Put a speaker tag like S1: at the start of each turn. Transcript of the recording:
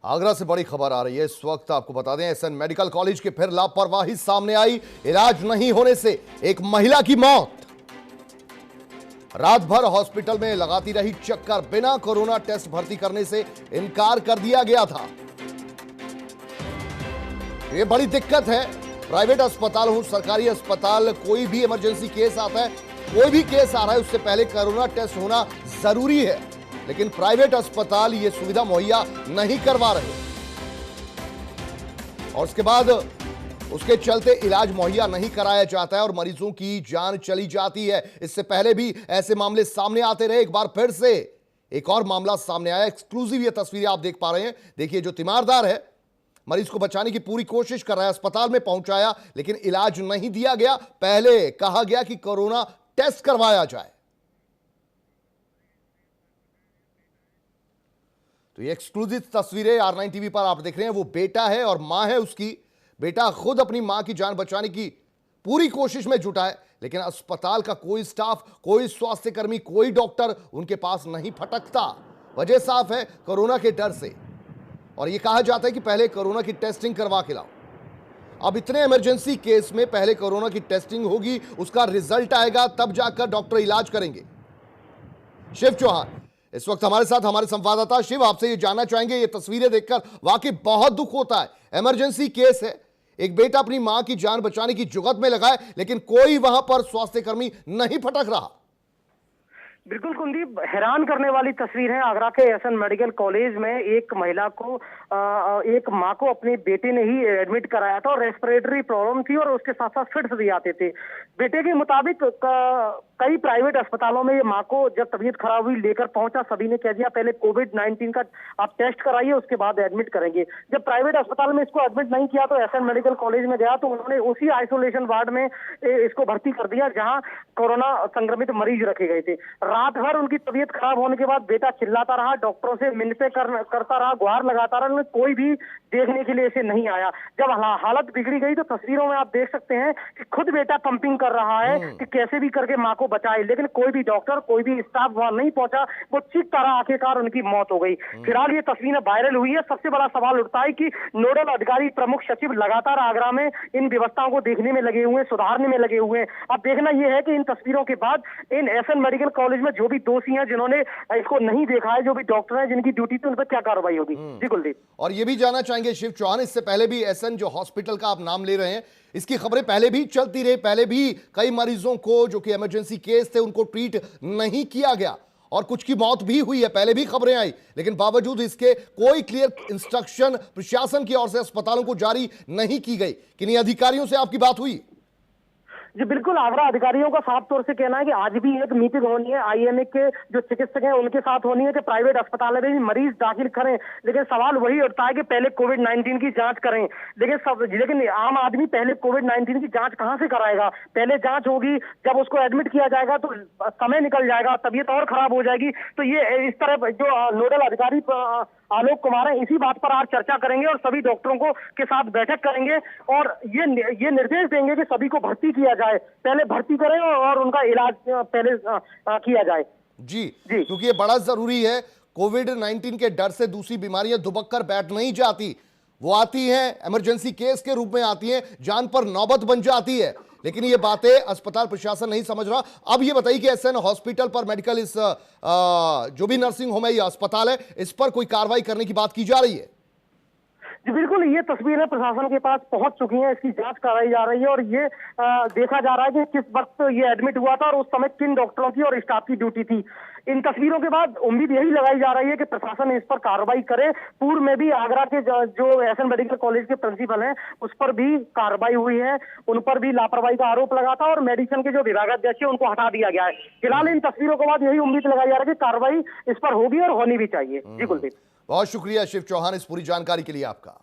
S1: आगरा से बड़ी खबर आ रही है इस वक्त। आपको बता दें, एसएन मेडिकल कॉलेज की फिर लापरवाही सामने आई। इलाज नहीं होने से एक महिला की मौत। रात भर हॉस्पिटल में लगाती रही चक्कर, बिना कोरोना टेस्ट भर्ती करने से इनकार कर दिया गया था। ये बड़ी दिक्कत है। प्राइवेट अस्पताल हो, सरकारी अस्पताल, कोई भी इमरजेंसी केस आता है, कोई भी केस आ रहा है, उससे पहले कोरोना टेस्ट होना जरूरी है, लेकिन प्राइवेट अस्पताल ये सुविधा मुहैया नहीं करवा रहे और उसके बाद उसके चलते इलाज मुहैया नहीं कराया जाता है और मरीजों की जान चली जाती है। इससे पहले भी ऐसे मामले सामने आते रहे। एक बार फिर से एक और मामला सामने आया। एक्सक्लूसिव ये तस्वीरें आप देख पा रहे हैं। देखिए, जो तीमारदार है मरीज को बचाने की पूरी कोशिश कर रहा है, अस्पताल में पहुंचाया लेकिन इलाज नहीं दिया गया। पहले कहा गया कि कोरोना टेस्ट करवाया जाए। तो ये एक्सक्लूसिव तस्वीरें R9 टीवी पर आप देख रहे हैं। वो बेटा है और मां है उसकी। बेटा खुद अपनी मां की जान बचाने की पूरी कोशिश में जुटा है, लेकिन अस्पताल का कोई स्टाफ, कोई स्वास्थ्य कर्मी, कोई डॉक्टर उनके पास नहीं फटकता। वजह साफ है, कोरोना के डर से। और यह कहा जाता है कि पहले कोरोना की टेस्टिंग करवा के लाओ। अब इतने इमरजेंसी केस में पहले कोरोना की टेस्टिंग होगी, उसका रिजल्ट आएगा, तब जाकर डॉक्टर इलाज करेंगे। शिव चौहान इस वक्त हमारे साथ, हमारे संवाददाता। शिव, आपसे ये जानना चाहेंगे, ये तस्वीरें देखकर वाकई बहुत दुख होता है। इमरजेंसी केस है, एक बेटा अपनी मां की जान बचाने की जुगत में लगा है, लेकिन कोई वहां पर स्वास्थ्य कर्मी नहीं फटक रहा।
S2: बिल्कुल कुलदीप, हैरान करने वाली तस्वीर है। आगरा के एसएन मेडिकल कॉलेज में एक महिला को, एक मां को अपने बेटे ने ही एडमिट कराया था और रेस्पिरेटरी प्रॉब्लम थी और उसके साथ साथ फिट्स भी आते थे। बेटे के मुताबिक कई प्राइवेट अस्पतालों में ये मां को जब तबीयत खराब हुई लेकर पहुंचा, सभी ने कह दिया पहले कोविड-19 का आप टेस्ट कराइए, उसके बाद एडमिट करेंगे। जब प्राइवेट अस्पताल में इसको एडमिट नहीं किया तो एसएन मेडिकल कॉलेज में गया तो उन्होंने उसी आइसोलेशन वार्ड में इसको भर्ती कर दिया जहां कोरोना संक्रमित मरीज रखे गए थे। रात भर उनकी तबीयत खराब होने के बाद बेटा चिल्लाता रहा, डॉक्टरों से मिन्नतें करता रहा, गुहार लगाता रहा, कोई भी देखने के लिए इसे नहीं आया। जब हालत बिगड़ी गई तो तस्वीरों में आप देख सकते हैं कि खुद बेटा पंपिंग कर रहा है कि कैसे भी करके मां को बचाए, लेकिन कोई भी डॉक्टर, कोई भी स्टाफ वहां नहीं पहुंचा। वो चीखता रहा, आखिरकार उनकी मौत हो गई। फिलहाल ये तस्वीरें वायरल हुई है। सबसे बड़ा सवाल उठता है कि नोडल अधिकारी, प्रमुख सचिव लगातार आगरा में इन व्यवस्थाओं को देखने में लगे हुए हैं, सुधारने में लगे हुए हैं। अब देखना यह है कि इन तस्वीरों के बाद इन एसएन मेडिकल कॉलेज में जो भी दोषी हैं, जिन्होंने इसको नहीं देखा है, जो भी डॉक्टर हैं जिनकी ड्यूटी थी, उन पर क्या कार्रवाई होगी। जी कुलदीप।
S1: और ये भी जानना चाहेंगे शिव चौहान, इससे पहले भी एसएन जो हॉस्पिटल का आप नाम ले रहे हैं, इसकी खबरें पहले भी चलती रही। पहले भी कई मरीजों को जो कि इमरजेंसी केस थे उनको ट्रीट नहीं किया गया और कुछ की मौत भी हुई है। पहले भी खबरें आई, लेकिन बावजूद इसके कोई क्लियर इंस्ट्रक्शन प्रशासन की ओर से अस्पतालों को जारी नहीं की गई। किन्हीं अधिकारियों से आपकी बात हुई?
S2: जी बिल्कुल, आगरा अधिकारियों का साफ तौर से कहना है कि आज भी एक मीटिंग होनी है आईएमए के जो चिकित्सक हैं उनके साथ होनी है कि प्राइवेट अस्पताल में भी मरीज दाखिल करें, लेकिन सवाल वही उठता है कि पहले कोविड-19 की जांच करें। लेकिन आम आदमी पहले कोविड-19 की जांच कहां से कराएगा? पहले जांच होगी, जब उसको एडमिट किया जाएगा तो समय निकल जाएगा, तबीयत और खराब हो जाएगी। तो ये इस तरह जो नोडल अधिकारी आलोक कुमार है, इसी बात पर आज चर्चा करेंगे और सभी डॉक्टरों को के साथ बैठक करेंगे और ये निर्देश देंगे कि सभी को भर्ती किया जाए, पहले भर्ती करें और उनका इलाज पहले किया जाए।
S1: जी, क्योंकि ये बड़ा जरूरी है। कोविड-19 के डर से दूसरी बीमारियां दुबक कर बैठ नहीं जाती, वो आती हैं इमरजेंसी केस के रूप में आती हैं, जान पर नौबत बन जाती है। लेकिन ये बातें अस्पताल प्रशासन नहीं समझ रहा। अब ये बताइए कि एसएन हॉस्पिटल पर मेडिकल जो भी नर्सिंग होम है या अस्पताल है, इस पर कोई कार्रवाई करने की बात की जा रही है?
S2: जी बिल्कुल, ये तस्वीरें प्रशासन के पास पहुंच चुकी हैं, इसकी जांच कराई जा रही है और ये देखा जा रहा है कि किस वक्त ये एडमिट हुआ था और उस समय किन डॉक्टरों की और स्टाफ की ड्यूटी थी। इन तस्वीरों के बाद उम्मीद यही लगाई जा रही है कि प्रशासन इस पर कार्रवाई करे। पूर्व में भी आगरा के जो एसएन मेडिकल कॉलेज के प्रिंसिपल हैं उस पर भी कार्रवाई हुई है, उन पर भी लापरवाही का आरोप लगा था और मेडिसिन के जो विभागाध्यक्ष है उनको हटा दिया गया है। फिलहाल इन तस्वीरों के बाद यही उम्मीद लगाई जा रही है कि कार्रवाई इस पर होगी और होनी भी चाहिए। जी कुलदीप,
S1: बहुत शुक्रिया शिव चौहान इस पूरी जानकारी के लिए आपका।